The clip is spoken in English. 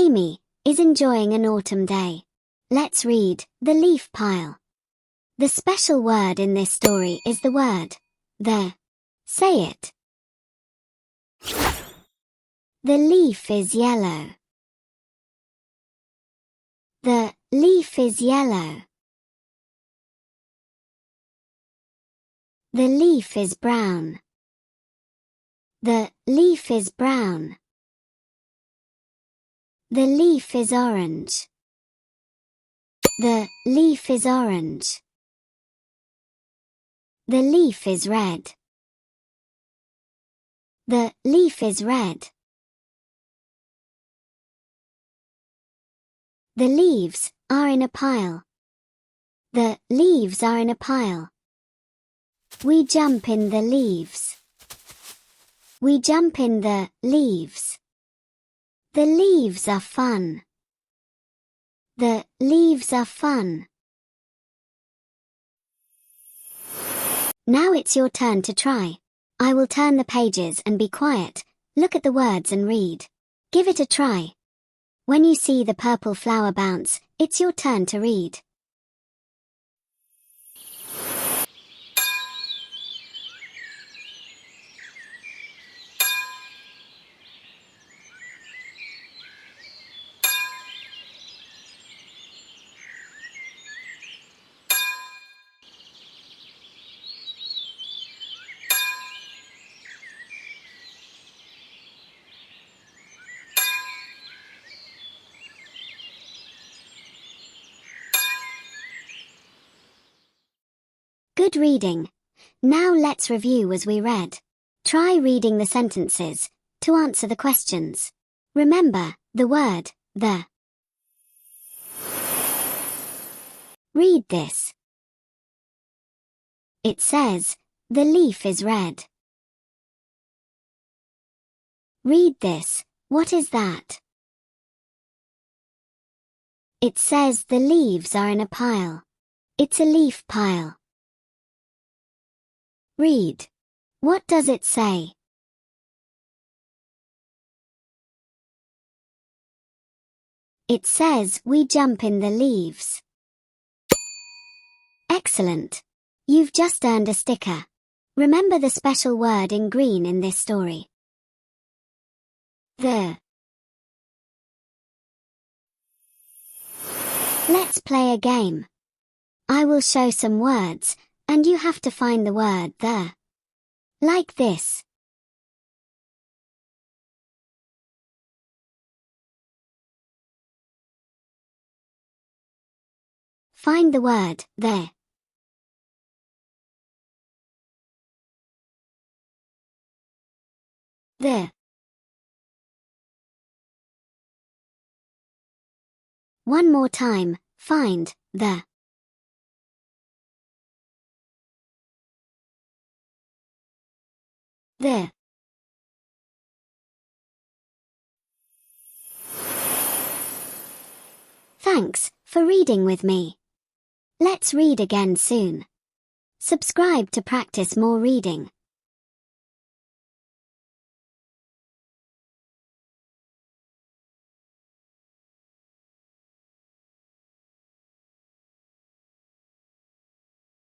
Amy is enjoying an autumn day. Let's read the leaf pile. The special word in this story is the word the. Say it. The leaf is yellow. The leaf is yellow. The leaf is brown. The leaf is brown. The leaf is orange. The leaf is orange. The leaf is red. The leaf is red. The leaves are in a pile. The leaves are in a pile. We jump in the leaves. We jump in the leaves. The leaves are fun. The leaves are fun. Now it's your turn to try. I will turn the pages and be quiet, look at the words and read. Give it a try. When you see the purple flower bounce, it's your turn to read. Good reading. Now let's review as we read. Try reading the sentences to answer the questions. Remember the word the. Read this. It says, the leaf is red. Read this. What is that? It says the leaves are in a pile. It's a leaf pile. Read. What does it say? It says we jump in the leaves. Excellent. You've just earned a sticker. Remember the special word in green in this story. The. Let's play a game. I will show some words, and you have to find the word the. Like this. Find the word the. The. One more time, find the. The. Thanks for reading with me. Let's read again soon. Subscribe to practice more reading.